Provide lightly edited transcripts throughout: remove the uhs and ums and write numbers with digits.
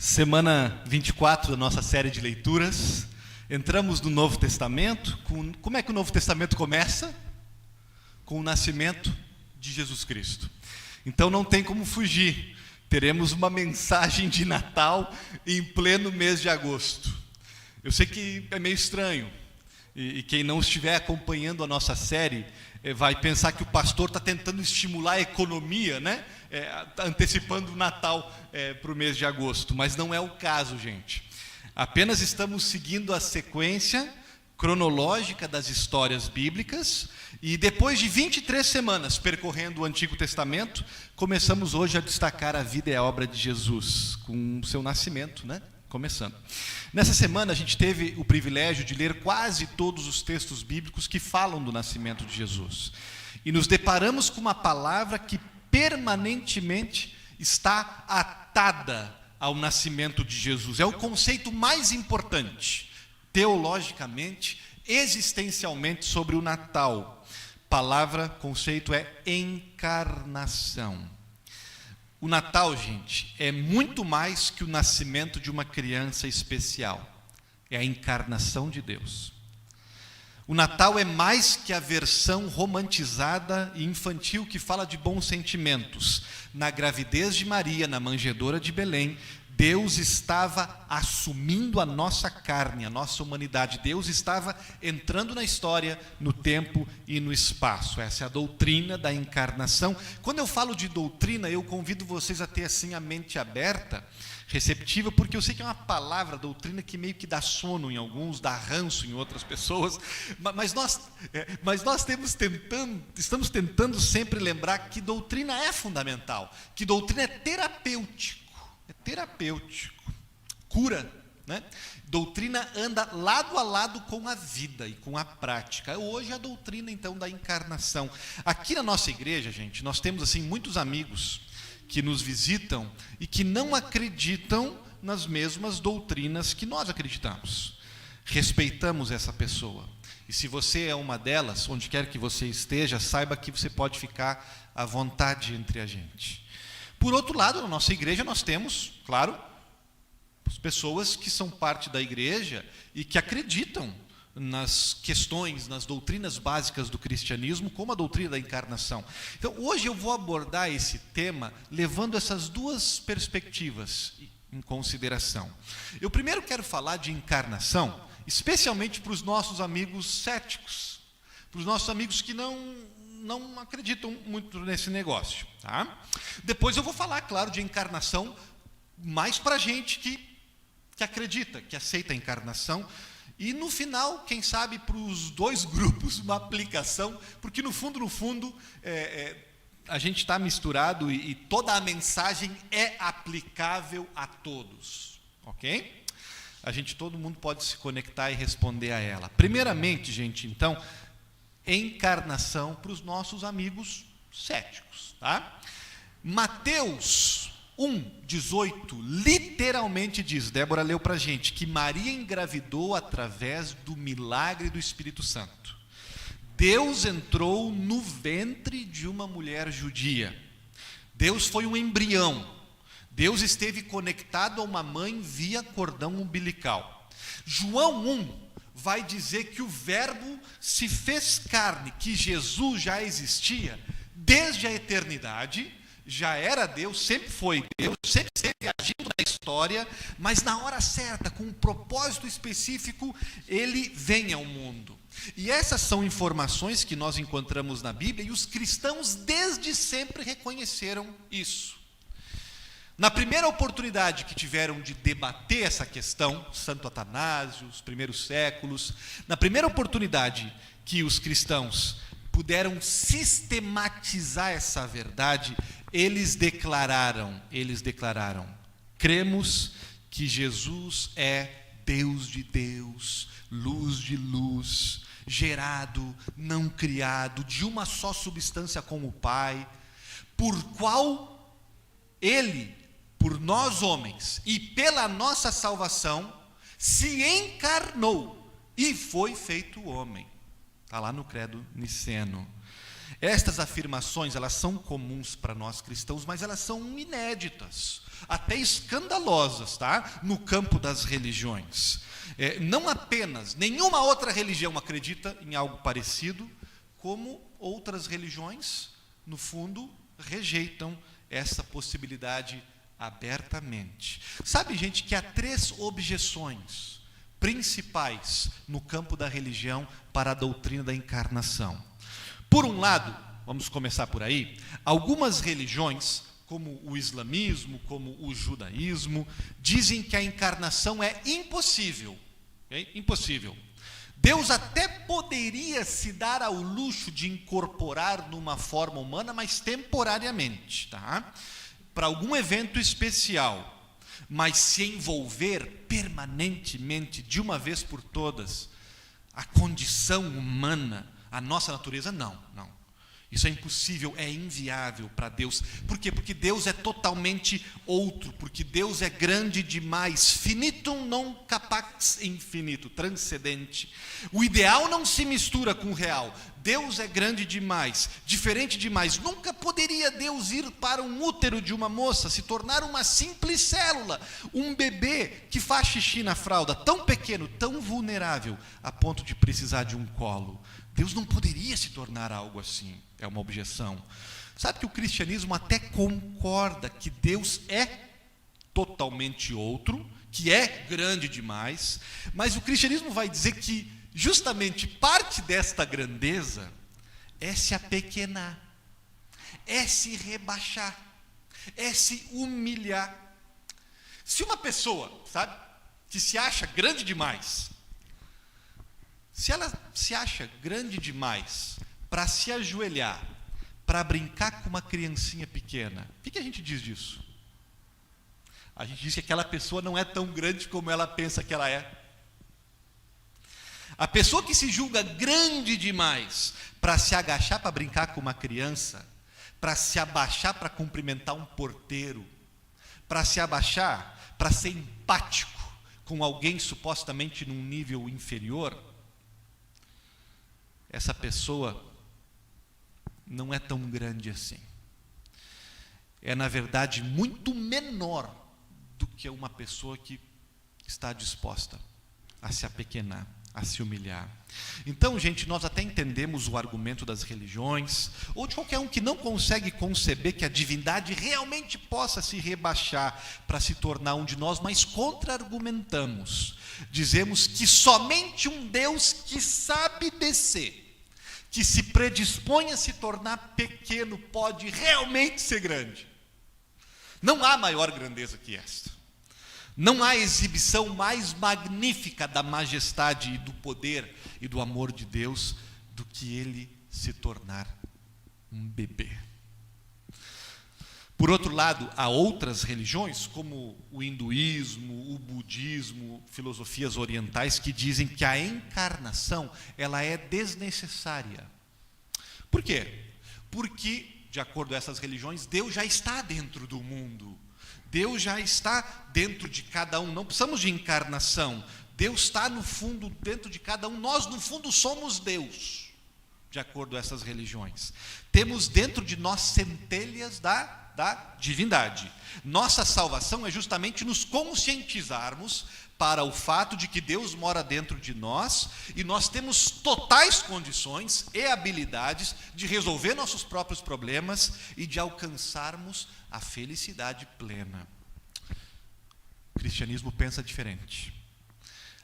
Semana 24 da nossa série de leituras. Entramos no Novo Testamento. Como é que o Novo Testamento começa? Com o nascimento de Jesus Cristo. Então não tem como fugir. Teremos uma mensagem de Natal em pleno mês de agosto. Eu sei que é meio estranho. E quem não estiver acompanhando a nossa série vai pensar que o pastor está tentando estimular a economia, né? Antecipando o Natal para o mês de agosto. Mas não é o caso, gente. Apenas estamos seguindo a sequência cronológica das histórias bíblicas. E depois de 23 semanas percorrendo o Antigo Testamento, começamos hoje a destacar a vida e a obra de Jesus, com o seu nascimento, né? Começando. Nessa semana a gente teve o privilégio de ler quase todos os textos bíblicos que falam do nascimento de Jesus. E nos deparamos com uma palavra que permanentemente está atada ao nascimento de Jesus. É o conceito mais importante, teologicamente, existencialmente, sobre o Natal. Palavra, conceito é encarnação. O Natal, gente, é muito mais que o nascimento de uma criança especial. É a encarnação de Deus. O Natal é mais que a versão romantizada e infantil que fala de bons sentimentos. Na gravidez de Maria, na manjedoura de Belém, Deus estava assumindo a nossa carne, a nossa humanidade. Deus estava entrando na história, no tempo e no espaço. Essa é a doutrina da encarnação. Quando eu falo de doutrina, eu convido vocês a ter assim a mente aberta, receptiva, porque eu sei que é uma palavra, doutrina, que meio que dá sono em alguns, dá ranço em outras pessoas, mas nós estamos tentando sempre lembrar que doutrina é fundamental, que doutrina é terapêutico. É terapêutico, cura, né? Doutrina anda lado a lado com a vida e com a prática. Hoje a doutrina, então, da encarnação. Aqui na nossa igreja, gente, nós temos assim muitos amigos que nos visitam e que não acreditam nas mesmas doutrinas que nós acreditamos. Respeitamos essa pessoa. E se você é uma delas, onde quer que você esteja, saiba que você pode ficar à vontade entre a gente. Por outro lado, na nossa igreja nós temos, claro, as pessoas que são parte da igreja e que acreditam nas questões, nas doutrinas básicas do cristianismo, como a doutrina da encarnação. Então, hoje eu vou abordar esse tema levando essas duas perspectivas em consideração. Eu primeiro quero falar de encarnação, especialmente para os nossos amigos céticos, para os nossos amigos que não acreditam muito nesse negócio, tá? Depois eu vou falar, claro, de encarnação mais para gente que acredita, que aceita a encarnação. E no final, quem sabe, para os dois grupos, uma aplicação, porque no fundo, a gente está misturado e toda a mensagem é aplicável a todos, ok? Todo mundo pode se conectar e responder a ela. Primeiramente, gente, então, encarnação para os nossos amigos céticos, tá? Mateus 1:18 literalmente diz, Débora leu para a gente, que Maria engravidou através do milagre do Espírito Santo. Deus entrou no ventre de uma mulher judia. Deus foi um embrião. Deus esteve conectado a uma mãe via cordão umbilical. João 1 vai dizer que o verbo se fez carne, que Jesus já existia desde a eternidade, já era Deus, sempre foi Deus, sempre esteve agindo na história, mas na hora certa, com um propósito específico, ele vem ao mundo. E essas são informações que nós encontramos na Bíblia, e os cristãos desde sempre reconheceram isso. Na primeira oportunidade que tiveram de debater essa questão, Santo Atanásio, os primeiros séculos, na primeira oportunidade que os cristãos puderam sistematizar essa verdade, eles declararam, cremos que Jesus é Deus de Deus, luz de luz, gerado, não criado, de uma só substância com o Pai, por qual ele, por nós homens e pela nossa salvação, se encarnou e foi feito homem. Está lá no credo niceno. Estas afirmações, elas são comuns para nós cristãos, mas elas são inéditas, até escandalosas, tá? No campo das religiões. Não apenas, nenhuma outra religião acredita em algo parecido, como outras religiões, no fundo, rejeitam essa possibilidade abertamente. Sabe, gente, que há 3 objeções principais no campo da religião para a doutrina da encarnação. Por um lado, vamos começar por aí, algumas religiões, como o islamismo, como o judaísmo, dizem que a encarnação é impossível. Impossível. Deus até poderia se dar ao luxo de incorporar numa forma humana, mas temporariamente, tá? Para algum evento especial, mas se envolver permanentemente, de uma vez por todas, a condição humana, a nossa natureza, não. Isso é impossível, é inviável para Deus. Por quê? Porque Deus é totalmente outro, porque Deus é grande demais, finitum non capax infinito, transcendente. O ideal não se mistura com o real. Deus é grande demais, diferente demais. Nunca poderia Deus ir para um útero de uma moça, se tornar uma simples célula, um bebê que faz xixi na fralda, tão pequeno, tão vulnerável, a ponto de precisar de um colo. Deus não poderia se tornar algo assim. É uma objeção. Sabe que o cristianismo até concorda que Deus é totalmente outro, que é grande demais, mas o cristianismo vai dizer que justamente parte desta grandeza é se apequenar, é se rebaixar, é se humilhar. Se uma pessoa, sabe, que se acha grande demais, se ela se acha grande demais para se ajoelhar, para brincar com uma criancinha pequena, o que a gente diz disso? A gente diz que aquela pessoa não é tão grande como ela pensa que ela é. A pessoa que se julga grande demais para se agachar para brincar com uma criança, para se abaixar para cumprimentar um porteiro, para se abaixar para ser empático com alguém supostamente num nível inferior, essa pessoa não é tão grande assim. É, na verdade, muito menor do que uma pessoa que está disposta a se apequenar, a se humilhar. Então, gente, nós até entendemos o argumento das religiões, ou de qualquer um que não consegue conceber que a divindade realmente possa se rebaixar para se tornar um de nós, mas contra-argumentamos. Dizemos que somente um Deus que sabe descer, que se predispõe a se tornar pequeno, pode realmente ser grande. Não há maior grandeza que esta. Não há exibição mais magnífica da majestade e do poder e do amor de Deus do que ele se tornar um bebê. Por outro lado, há outras religiões, como o hinduísmo, o budismo, filosofias orientais, que dizem que a encarnação ela é desnecessária. Por quê? Porque, de acordo com essas religiões, Deus já está dentro do mundo. Deus já está dentro de cada um. Não precisamos de encarnação. Deus está, no fundo, dentro de cada um. Nós, no fundo, somos Deus, de acordo com essas religiões. Temos dentro de nós centelhas da divindade. Nossa salvação é justamente nos conscientizarmos para o fato de que Deus mora dentro de nós e nós temos totais condições e habilidades de resolver nossos próprios problemas e de alcançarmos a felicidade plena. O cristianismo pensa diferente.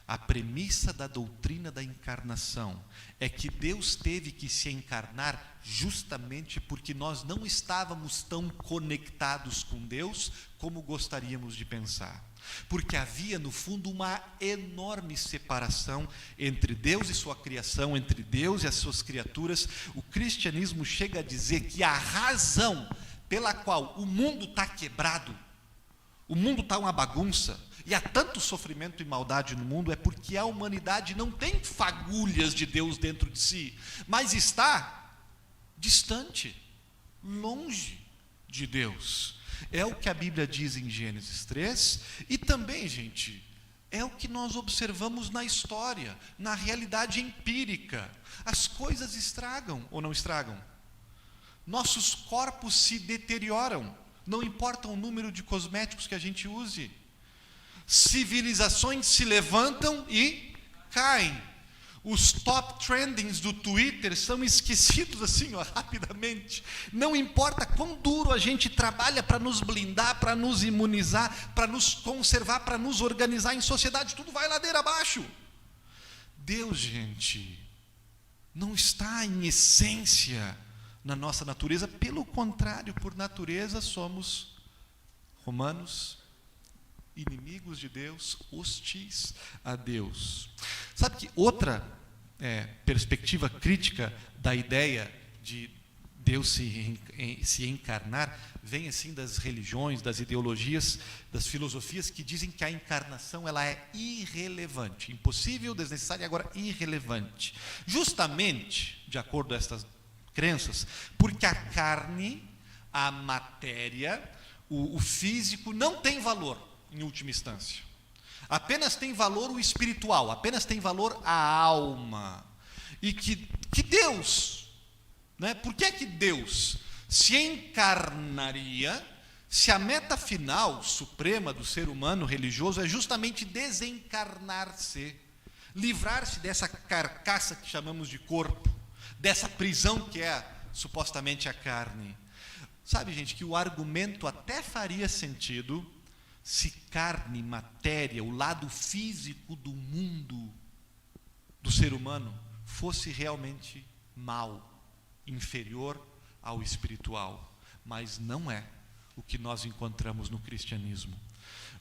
A premissa da doutrina da encarnação é que Deus teve que se encarnar justamente porque nós não estávamos tão conectados com Deus como gostaríamos de pensar. Porque havia, no fundo, uma enorme separação entre Deus e sua criação, entre Deus e as suas criaturas. O cristianismo chega a dizer que a razão pela qual o mundo está quebrado, o mundo está uma bagunça, e há tanto sofrimento e maldade no mundo, é porque a humanidade não tem fagulhas de Deus dentro de si, mas está distante, longe de Deus. É o que a Bíblia diz em Gênesis 3, e também, gente, é o que nós observamos na história, na realidade empírica. As coisas estragam ou não estragam? nossos corpos se deterioram, não importa o número de cosméticos que a gente use. Civilizações se levantam e caem. Os top trendings do Twitter são esquecidos assim, rapidamente. Não importa quão duro a gente trabalha para nos blindar, para nos imunizar, para nos conservar, para nos organizar em sociedade, tudo vai ladeira abaixo. Deus, gente, não está em essência na nossa natureza, pelo contrário, por natureza somos Romanos, inimigos de Deus, hostis a Deus. Sabe que outra perspectiva crítica da ideia de Deus se encarnar vem assim das religiões, das ideologias, das filosofias que dizem que a encarnação ela é irrelevante, impossível, desnecessária e agora irrelevante. Justamente, de acordo com estas crenças, porque a carne, a matéria, o físico não tem valor em última instância. Apenas tem valor o espiritual, apenas tem valor a alma. E que Deus, por que é que Deus se encarnaria se a meta final, suprema do ser humano religioso é justamente desencarnar-se, livrar-se dessa carcaça que chamamos de corpo, dessa prisão que é supostamente a carne? Sabe, gente, que o argumento até faria sentido se carne, matéria, o lado físico do mundo do ser humano fosse realmente mal, inferior ao espiritual. Mas não é o que nós encontramos no cristianismo.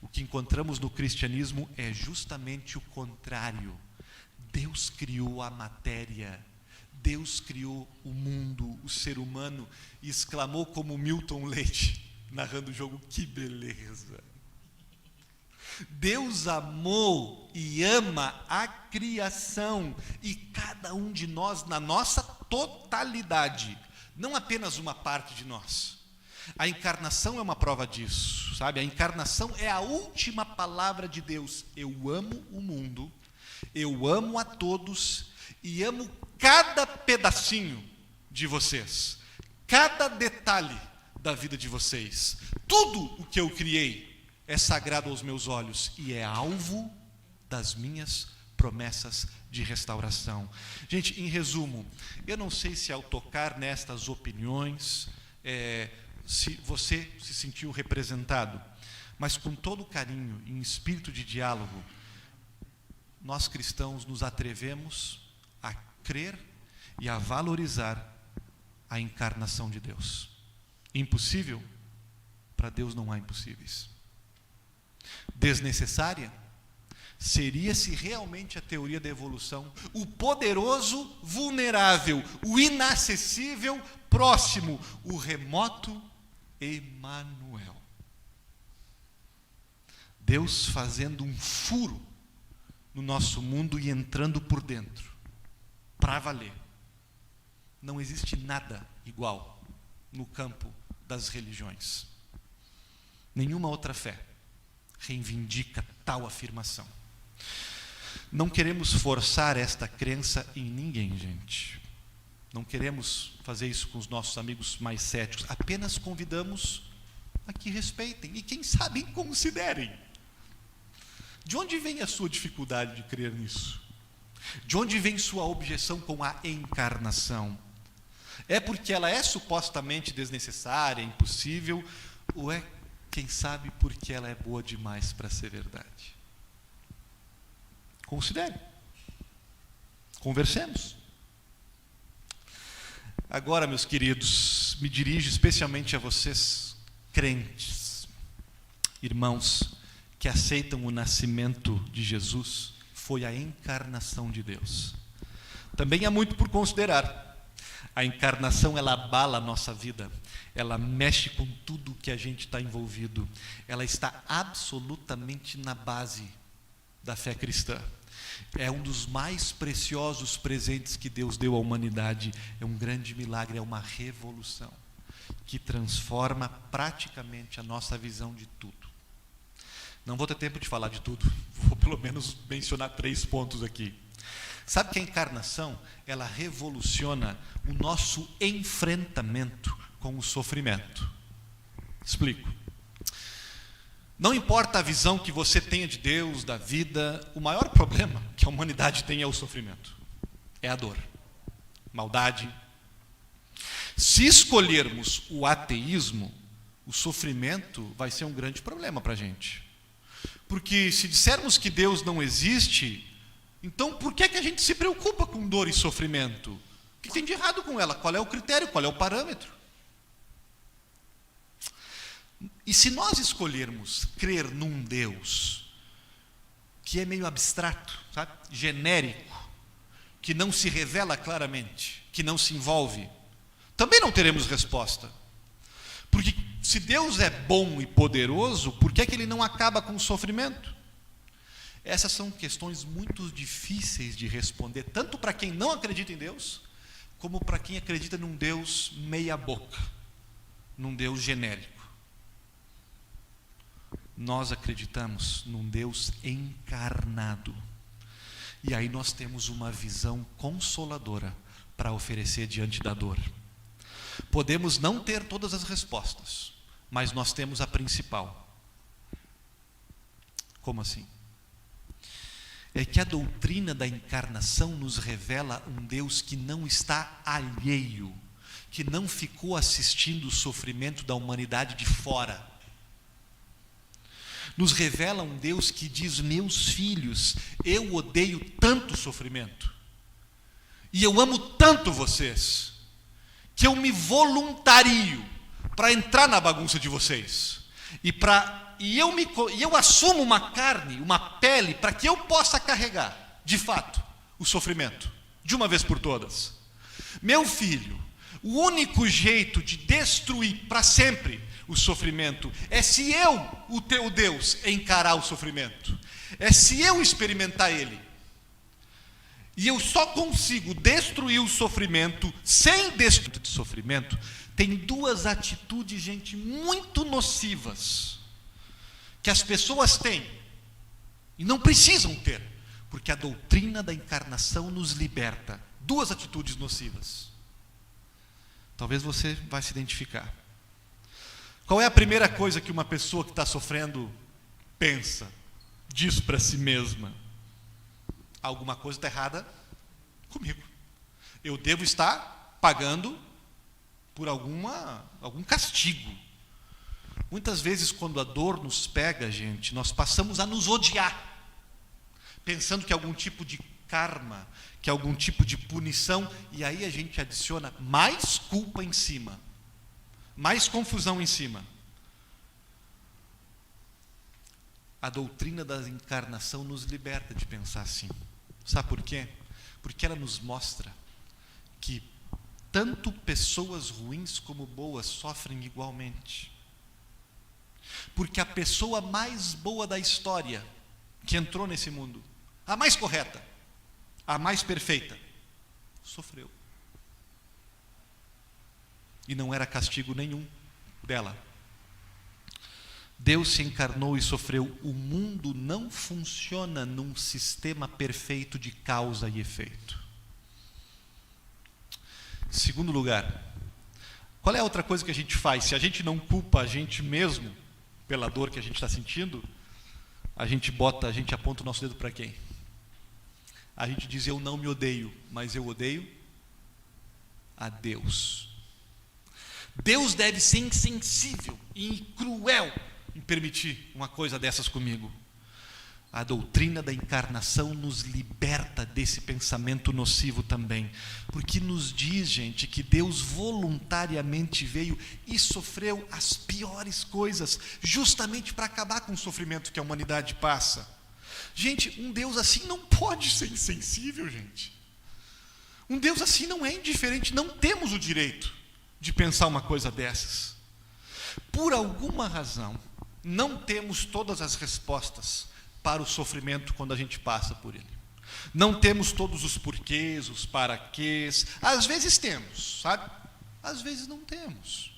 O que encontramos no cristianismo é justamente o contrário. Deus criou a matéria, Deus criou o mundo, o ser humano, e exclamou como Milton Leite, narrando o jogo, que beleza! Deus amou e ama a criação, e cada um de nós na nossa totalidade, não apenas uma parte de nós. A encarnação é uma prova disso, sabe? A encarnação é a última palavra de Deus. Eu amo o mundo, eu amo a todos, e amo cada pedacinho de vocês, cada detalhe da vida de vocês. Tudo o que eu criei é sagrado aos meus olhos e é alvo das minhas promessas de restauração. Gente, em resumo, eu não sei se ao tocar nestas opiniões, se você se sentiu representado, mas com todo carinho, em espírito de diálogo, nós cristãos nos atrevemos a crer e a valorizar a encarnação de Deus. Impossível? Para Deus não há impossíveis. Desnecessária? Seria se realmente a teoria da evolução, o poderoso vulnerável, o inacessível próximo, o remoto Emanuel. Deus fazendo um furo no nosso mundo e entrando por dentro, para valer. Não existe nada igual no campo das religiões. Nenhuma outra fé reivindica tal afirmação. Não queremos forçar esta crença em ninguém, gente. Não queremos fazer isso com os nossos amigos mais céticos. Apenas convidamos a que respeitem e, quem sabe, considerem. De onde vem a sua dificuldade de crer nisso? De onde vem sua objeção com a encarnação? É porque ela é supostamente desnecessária, impossível, ou é, quem sabe, porque ela é boa demais para ser verdade? Considere. Conversemos. Agora, meus queridos, me dirijo especialmente a vocês, crentes, irmãos, que aceitam o nascimento de Jesus, foi a encarnação de Deus. Também há muito por considerar. A encarnação, ela abala a nossa vida, ela mexe com tudo que a gente está envolvido, ela está absolutamente na base da fé cristã. É um dos mais preciosos presentes que Deus deu à humanidade, é um grande milagre, é uma revolução, que transforma praticamente a nossa visão de tudo. Não vou ter tempo de falar de tudo, vou pelo menos mencionar 3 pontos aqui. Sabe que a encarnação, ela revoluciona o nosso enfrentamento com o sofrimento. Explico. Não importa a visão que você tenha de Deus, da vida, o maior problema que a humanidade tem é o sofrimento. É a dor, maldade. Se escolhermos o ateísmo, o sofrimento vai ser um grande problema para a gente. Porque se dissermos que Deus não existe, então por que a gente se preocupa com dor e sofrimento? O que tem de errado com ela? Qual é o critério? Qual é o parâmetro? E se nós escolhermos crer num Deus que é meio abstrato, sabe? Genérico, que não se revela claramente, que não se envolve, também não teremos resposta. Porque se Deus é bom e poderoso, por que Ele não acaba com o sofrimento? Essas são questões muito difíceis de responder, tanto para quem não acredita em Deus, como para quem acredita num Deus meia boca, num Deus genérico. Nós acreditamos num Deus encarnado. E aí nós temos uma visão consoladora para oferecer diante da dor. Podemos não ter todas as respostas, mas nós temos a principal. Como assim? É que a doutrina da encarnação nos revela um Deus que não está alheio, que não ficou assistindo o sofrimento da humanidade de fora. Nos revela um Deus que diz: meus filhos, eu odeio tanto sofrimento, e eu amo tanto vocês, que eu me voluntario para entrar na bagunça de vocês, e eu assumo uma carne, uma pele, para que eu possa carregar, de fato, o sofrimento, de uma vez por todas. Meu filho, o único jeito de destruir para sempre o sofrimento é se eu, o teu Deus, encarar o sofrimento, é se eu experimentar ele. E eu só consigo destruir o sofrimento sem destruir o sofrimento. Tem duas atitudes, gente, muito nocivas, que as pessoas têm e não precisam ter, porque a doutrina da encarnação nos liberta. Duas atitudes nocivas. Talvez você vai se identificar. Qual é a primeira coisa que uma pessoa que está sofrendo pensa, diz para si mesma? Alguma coisa está errada comigo. Eu devo estar pagando por algum castigo. Muitas vezes, quando a dor nos pega, gente, nós passamos a nos odiar, pensando que é algum tipo de karma, que é algum tipo de punição, e aí a gente adiciona mais culpa em cima, mais confusão em cima. A doutrina da encarnação nos liberta de pensar assim. Sabe por quê? Porque ela nos mostra que tanto pessoas ruins como boas sofrem igualmente. Porque a pessoa mais boa da história que entrou nesse mundo, a mais correta, a mais perfeita, sofreu. E não era castigo nenhum dela. Deus se encarnou e sofreu. O mundo não funciona num sistema perfeito de causa e efeito. Segundo lugar, qual é a outra coisa que a gente faz? Se a gente não culpa a gente mesmo pela dor que a gente está sentindo, a gente aponta o nosso dedo para quem? A gente diz: eu não me odeio, mas eu odeio a Deus. Deus deve ser insensível e cruel em permitir uma coisa dessas comigo. A doutrina da encarnação nos liberta desse pensamento nocivo também, porque nos diz, gente, que Deus voluntariamente veio e sofreu as piores coisas, justamente para acabar com o sofrimento que a humanidade passa. Gente, um Deus assim não pode ser insensível, gente. Um Deus assim não é indiferente, não temos o direito de pensar uma coisa dessas. Por alguma razão, não temos todas as respostas para o sofrimento quando a gente passa por ele. Não temos todos os porquês, os paraquês. Às vezes temos, sabe? Às vezes não temos.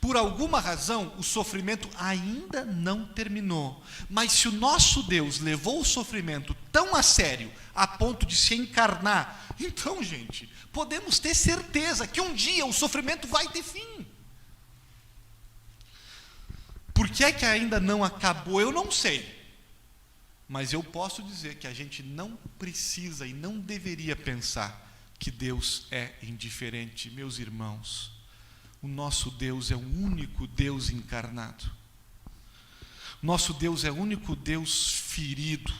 Por alguma razão, o sofrimento ainda não terminou. Mas se o nosso Deus levou o sofrimento tão a sério, a ponto de se encarnar, então, gente, podemos ter certeza que um dia o sofrimento vai ter fim. Por que é que ainda não acabou? Eu não sei. Mas eu posso dizer que a gente não precisa e não deveria pensar que Deus é indiferente. Meus irmãos, o nosso Deus é o único Deus encarnado. Nosso Deus é o único Deus ferido,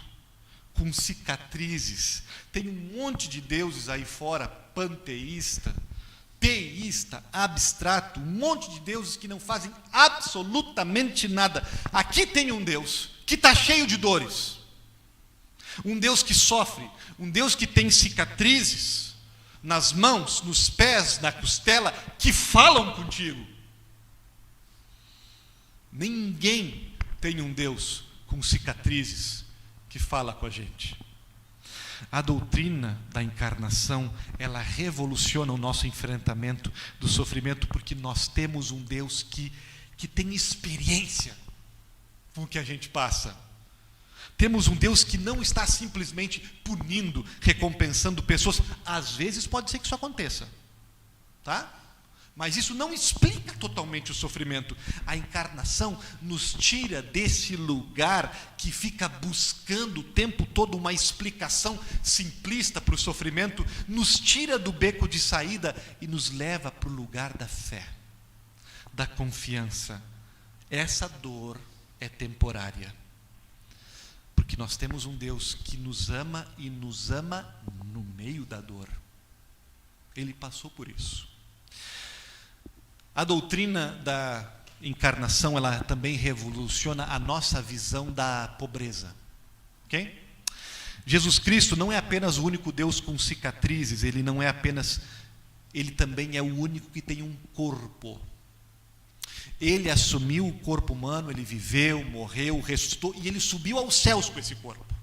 com cicatrizes. Tem um monte de deuses aí fora, panteísta, teísta, abstrato, um monte de deuses que não fazem absolutamente nada. Aqui tem um Deus que está cheio de dores. Um Deus que sofre, um Deus que tem cicatrizes nas mãos, nos pés, na costela, que falam contigo. Ninguém tem um Deus com cicatrizes que fala com a gente. A doutrina da encarnação, ela revoluciona o nosso enfrentamento do sofrimento, porque nós temos um Deus que tem experiência com o que a gente passa. Temos um Deus que não está simplesmente punindo, recompensando pessoas. Às vezes pode ser que isso aconteça, tá? Mas isso não explica totalmente o sofrimento. A encarnação nos tira desse lugar que fica buscando o tempo todo uma explicação simplista para o sofrimento, nos tira do beco de saída e nos leva para o lugar da fé, da confiança. Essa dor é temporária, porque nós temos um Deus que nos ama e nos ama no meio da dor. Ele passou por isso. A doutrina da encarnação, ela também revoluciona a nossa visão da pobreza. Ok? Jesus Cristo não é apenas o único Deus com cicatrizes, ele também é o único que tem um corpo. Ele assumiu o corpo humano, ele viveu, morreu, ressuscitou, e ele subiu aos céus com esse corpo.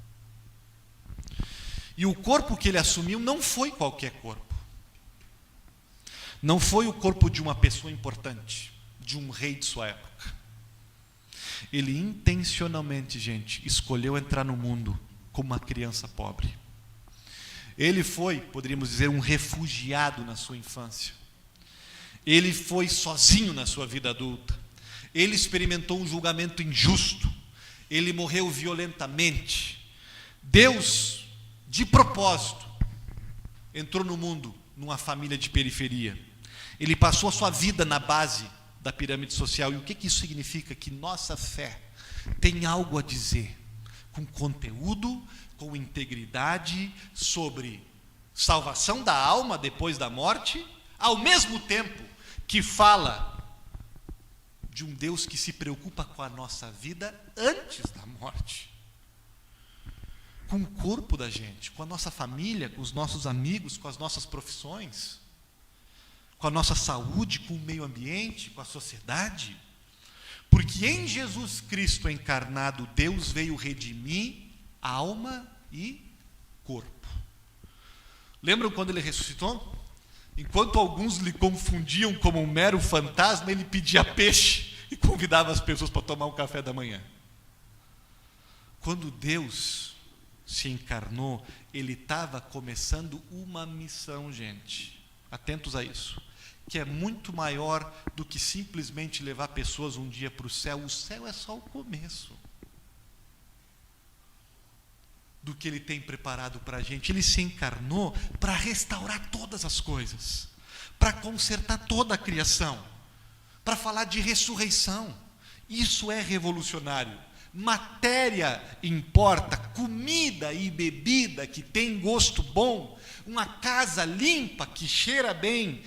E o corpo que ele assumiu não foi qualquer corpo. Não foi o corpo de uma pessoa importante, de um rei de sua época. Ele intencionalmente, gente, escolheu entrar no mundo como uma criança pobre. Ele foi, poderíamos dizer, um refugiado na sua infância. Ele foi sozinho na sua vida adulta. Ele experimentou um julgamento injusto. Ele morreu violentamente. Deus, de propósito, entrou no mundo numa família de periferia. Ele passou a sua vida na base da pirâmide social. E o que isso significa? Que nossa fé tem algo a dizer, com conteúdo, com integridade, sobre salvação da alma depois da morte, ao mesmo tempo que fala de um Deus que se preocupa com a nossa vida antes da morte, com o corpo da gente, com a nossa família, com os nossos amigos, com as nossas profissões, com a nossa saúde, com o meio ambiente, com a sociedade. Porque em Jesus Cristo encarnado, Deus veio redimir alma e corpo. Lembram quando ele ressuscitou? Enquanto alguns lhe confundiam como um mero fantasma, ele pedia peixe e convidava as pessoas para tomar um café da manhã. Quando Deus se encarnou, ele estava começando uma missão, gente. Atentos a isso. Que é muito maior do que simplesmente levar pessoas um dia para o céu. O céu é só o começo do que ele tem preparado para a gente. Ele se encarnou para restaurar todas as coisas, para consertar toda a criação, para falar de ressurreição. Isso é revolucionário. Matéria importa, comida e bebida que tem gosto bom, uma casa limpa que cheira bem,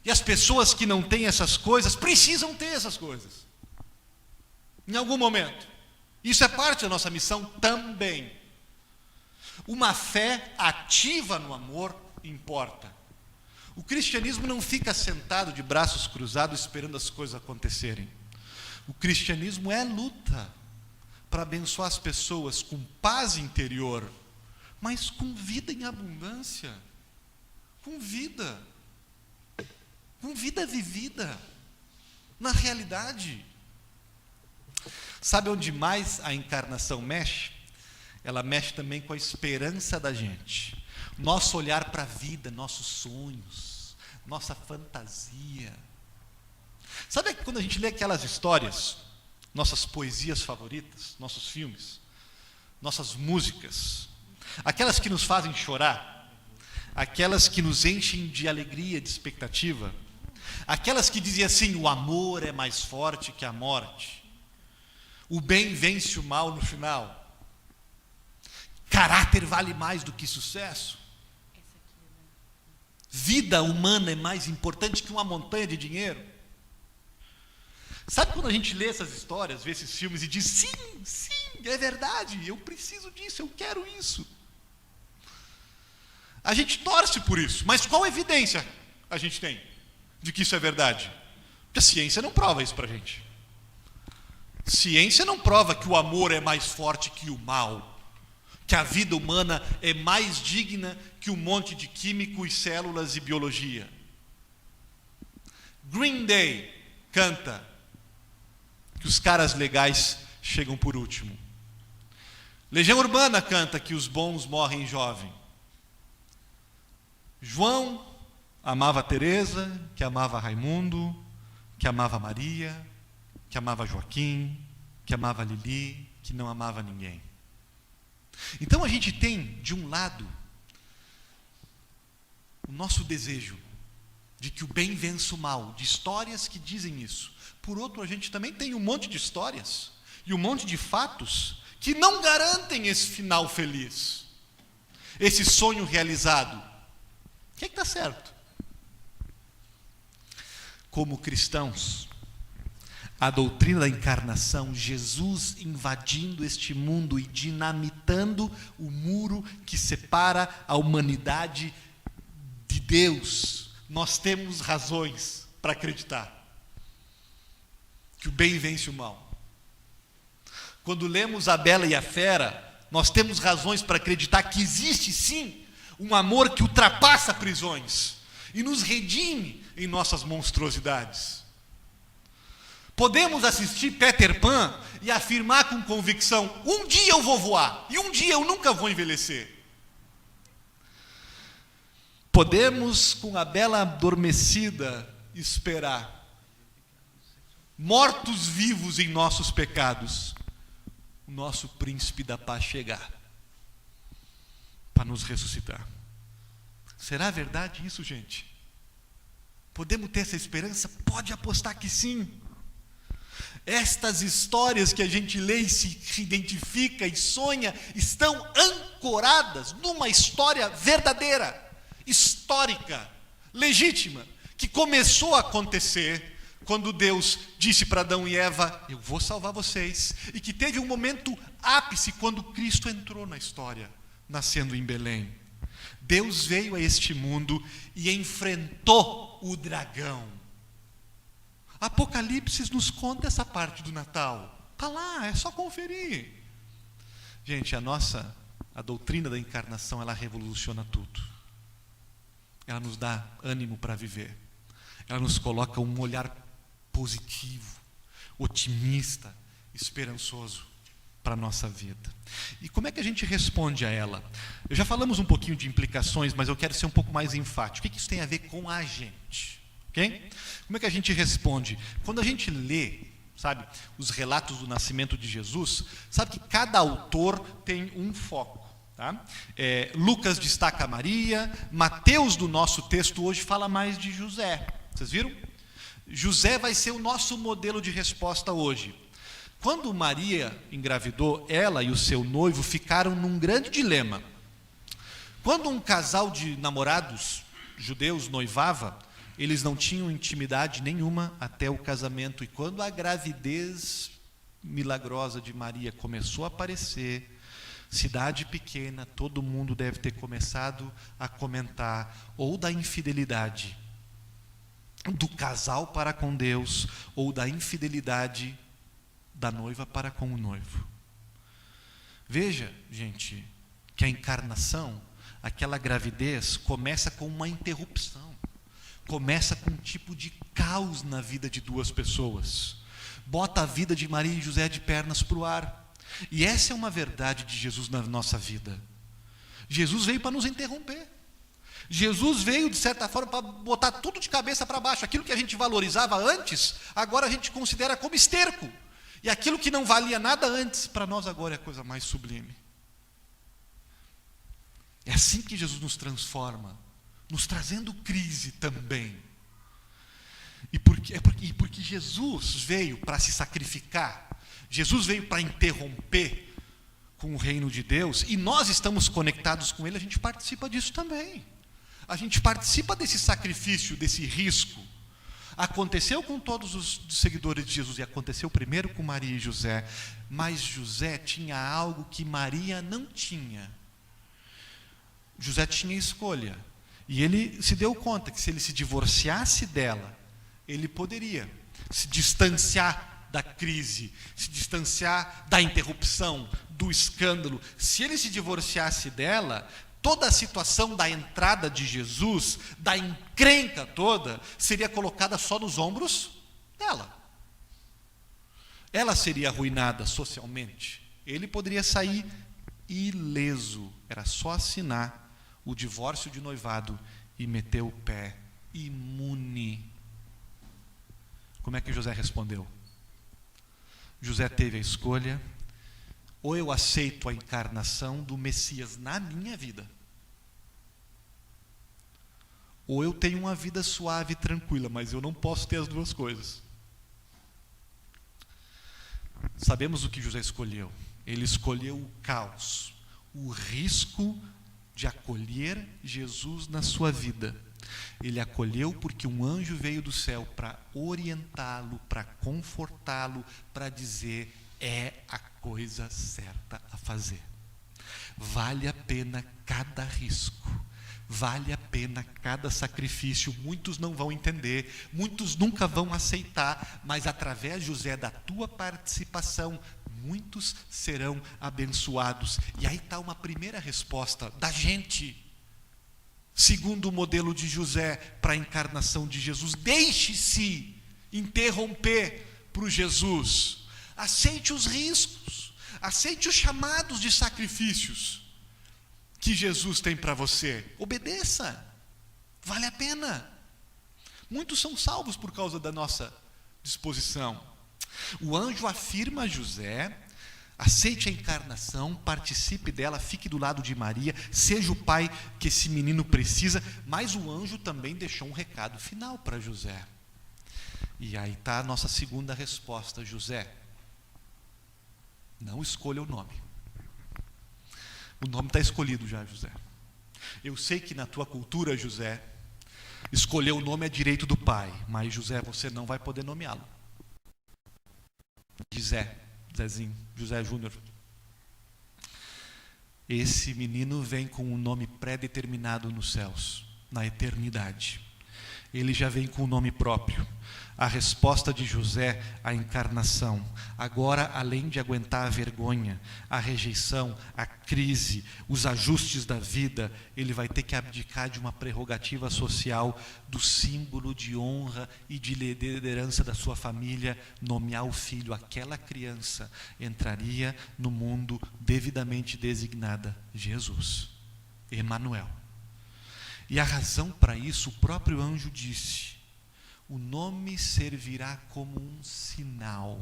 e as pessoas que não têm essas coisas precisam ter essas coisas em algum momento. Isso é parte da nossa missão também. Uma fé ativa no amor importa. O cristianismo não fica sentado de braços cruzados esperando as coisas acontecerem. O cristianismo é luta para abençoar as pessoas com paz interior, mas com vida em abundância, com vida vivida. na realidade. Sabe onde mais a encarnação mexe? Ela mexe também com a esperança da gente. Nosso olhar para a vida, nossos sonhos, nossa fantasia. Sabe que quando a gente lê aquelas histórias, nossas poesias favoritas, nossos filmes, nossas músicas, aquelas que nos fazem chorar, aquelas que nos enchem de alegria, de expectativa, aquelas que dizem assim: o amor é mais forte que a morte, o bem vence o mal no final, caráter vale mais do que sucesso, vida humana é mais importante que uma montanha de dinheiro. Sabe quando a gente lê essas histórias, vê esses filmes e diz: sim, é verdade, eu preciso disso, eu quero isso. A gente torce por isso, mas qual evidência a gente tem de que isso é verdade? Porque a ciência não prova isso pra gente. Ciência não prova que o amor é mais forte que o mal, que a vida humana é mais digna que um monte de químicos, células e biologia. Green Day canta que os caras legais chegam por último. Legião Urbana canta que os bons morrem jovem. João amava Teresa, que amava Raimundo, que amava Maria, que amava Joaquim, que amava Lili, que não amava ninguém. Então a gente tem, de um lado, o nosso desejo de que o bem vença o mal, de histórias que dizem isso. Por outro, a gente também tem um monte de histórias e um monte de fatos que não garantem esse final feliz, esse sonho realizado. O que está certo? Como cristãos, a doutrina da encarnação, Jesus invadindo este mundo e dinamitando o muro que separa a humanidade de Deus, nós temos razões para acreditar que o bem vence o mal. Quando lemos A Bela e a Fera, nós temos razões para acreditar que existe sim um amor que ultrapassa prisões e nos redime em nossas monstruosidades. Podemos assistir Peter Pan e afirmar com convicção: um dia eu vou voar e um dia eu nunca vou envelhecer. Podemos, com a Bela adormecida, esperar, mortos vivos em nossos pecados, o nosso príncipe da paz chegar para nos ressuscitar. Será verdade isso, gente? Podemos ter essa esperança? Pode apostar que sim. Estas histórias que a gente lê e se identifica e sonha estão ancoradas numa história verdadeira, histórica, legítima, que começou a acontecer quando Deus disse para Adão e Eva: eu vou salvar vocês, e que teve um momento ápice quando Cristo entrou na história, nascendo em Belém. Deus veio a este mundo e enfrentou o dragão. Apocalipse nos conta essa parte do Natal. Está lá, é só conferir. Gente, a doutrina da encarnação, ela revoluciona tudo. Ela nos dá ânimo para viver. Ela nos coloca um olhar positivo, otimista, esperançoso para a nossa vida. E como é que a gente responde a ela? Eu já falamos um pouquinho de implicações, mas eu quero ser um pouco mais enfático. O que isso tem a ver com a gente? Okay? Como é que a gente responde? Quando a gente lê, sabe, os relatos do nascimento de Jesus, sabe que cada autor tem um foco. Tá? Lucas destaca Maria, Mateus, do nosso texto hoje, fala mais de José. Vocês viram? José vai ser o nosso modelo de resposta hoje. Quando Maria engravidou, ela e o seu noivo ficaram num grande dilema. Quando um casal de namorados judeus noivava, eles não tinham intimidade nenhuma até o casamento. E quando a gravidez milagrosa de Maria começou a aparecer, cidade pequena, todo mundo deve ter começado a comentar ou da infidelidade do casal para com Deus, ou da infidelidade da noiva para com o noivo. Veja, gente, que a encarnação, aquela gravidez, começa com uma interrupção. começa com um tipo de caos na vida de duas pessoas. Bota a vida de Maria e José de pernas para o ar. E essa é uma verdade de Jesus na nossa vida. Jesus veio para nos interromper. Jesus veio, de certa forma, para botar tudo de cabeça para baixo. Aquilo que a gente valorizava antes, agora a gente considera como esterco. E aquilo que não valia nada antes, para nós agora é a coisa mais sublime. É assim que Jesus nos transforma, nos trazendo crise também. E porque Jesus veio para se sacrificar, Jesus veio para interromper com o reino de Deus, e nós estamos conectados com Ele, a gente participa disso também. A gente participa desse sacrifício, desse risco. Aconteceu com todos os seguidores de Jesus, e aconteceu primeiro com Maria e José, mas José tinha algo que Maria não tinha. José tinha escolha, e ele se deu conta que se ele se divorciasse dela, ele poderia se distanciar da crise, se distanciar da interrupção, do escândalo. Se ele se divorciasse dela, toda a situação da entrada de Jesus, da encrenca toda, seria colocada só nos ombros dela. Ela seria arruinada socialmente. Ele poderia sair ileso. Era só assinar o divórcio de noivado e meter o pé, imune. Como é que José respondeu? José teve a escolha: ou eu aceito a encarnação do Messias na minha vida, ou eu tenho uma vida suave e tranquila, mas eu não posso ter as duas coisas. Sabemos o que José escolheu. Ele escolheu o caos, o risco de acolher Jesus na sua vida. Ele acolheu porque um anjo veio do céu para orientá-lo, para confortá-lo, para dizer: é a coisa certa a fazer. Vale a pena cada risco, vale a pena cada sacrifício. Muitos não vão entender, muitos nunca vão aceitar, mas através, José, da tua participação, muitos serão abençoados. E aí está uma primeira resposta da gente, segundo o modelo de José, para a encarnação de Jesus. Deixe-se interromper por Jesus. Aceite os riscos, aceite os chamados de sacrifícios que Jesus tem para você. Obedeça, vale a pena. Muitos são salvos por causa da nossa disposição. O anjo afirma a José: aceite a encarnação, participe dela, fique do lado de Maria, seja o pai que esse menino precisa. Mas o anjo também deixou um recado final para José. E aí está a nossa segunda resposta: José, não escolha o nome. O nome está escolhido já, José. Eu sei que na tua cultura, José, escolher o nome é direito do pai, mas José, você não vai poder nomeá-lo. Zezinho, José Júnior. Esse menino vem com um nome pré-determinado nos céus, na eternidade. Ele já vem com um nome próprio. A resposta de José à encarnação. Agora, além de aguentar a vergonha, a rejeição, a crise, os ajustes da vida, ele vai ter que abdicar de uma prerrogativa social, do símbolo de honra e de liderança da sua família. Nomear o filho. Aquela criança entraria no mundo devidamente designada: Jesus, Emanuel. E a razão para isso, o próprio anjo disse: o nome servirá como um sinal,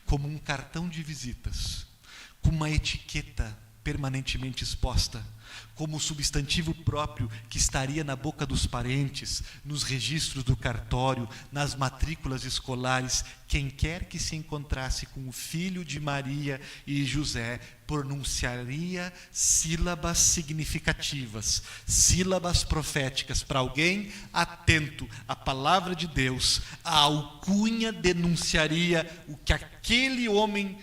como um cartão de visitas, como uma etiqueta permanentemente exposta, como substantivo próprio que estaria na boca dos parentes, nos registros do cartório, nas matrículas escolares. Quem quer que se encontrasse com o filho de Maria e José pronunciaria sílabas significativas, sílabas proféticas. Para alguém atento à palavra de Deus, a alcunha denunciaria o que aquele homem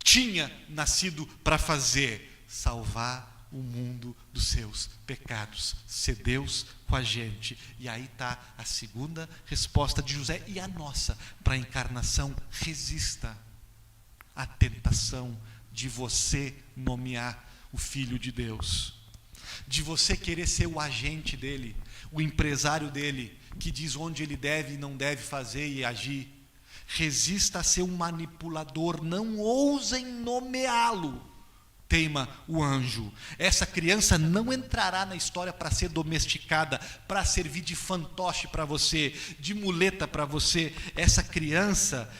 tinha nascido para fazer: salvar o mundo dos seus pecados, ser Deus com a gente. E aí está a segunda resposta de José e a nossa para a encarnação: resista à tentação de você nomear o Filho de Deus, de você querer ser o agente dele. o empresário dele, que diz onde ele deve e não deve fazer e agir. Resista a ser um manipulador, não ousem nomeá-lo. Teima o anjo. Essa criança não entrará na história para ser domesticada, para servir de fantoche para você, de muleta para você. Essa criança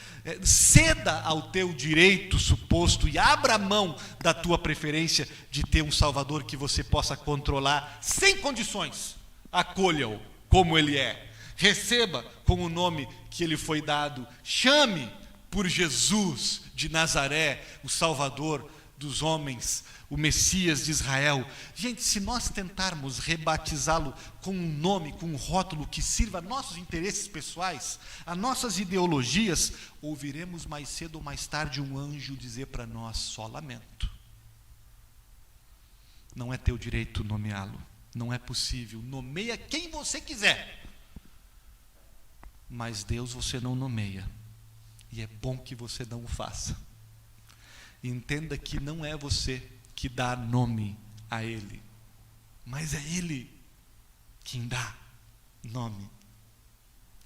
ceda ao teu direito suposto e abra mão da tua preferência de ter um Salvador que você possa controlar sem condições. Acolha-o como ele é. Receba com o nome que ele foi dado. Chame por Jesus de Nazaré, o Salvador dos homens, o Messias de Israel. Gente, se nós tentarmos rebatizá-lo com um nome, com um rótulo que sirva a nossos interesses pessoais, a nossas ideologias, ouviremos mais cedo ou mais tarde um anjo dizer para nós: só lamento. Não é teu direito nomeá-lo, não é possível. Nomeia quem você quiser, mas Deus você não nomeia, e é bom que você não o faça. Entenda que não é você que dá nome a Ele, mas é Ele quem dá nome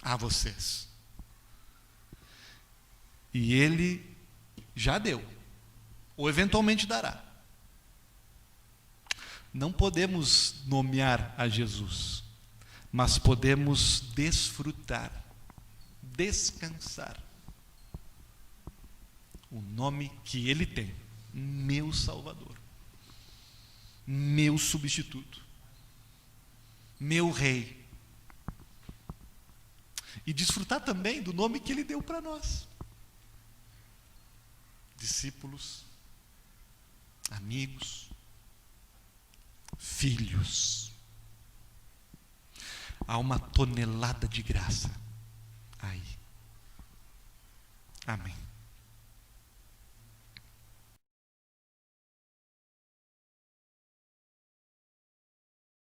a vocês. E Ele já deu, ou eventualmente dará. Não podemos nomear a Jesus, mas podemos desfrutar, descansar o nome que Ele tem: meu Salvador, meu substituto, meu Rei. E desfrutar também do nome que Ele deu para nós: discípulos, amigos, filhos. Há uma tonelada de graça aí. Amém.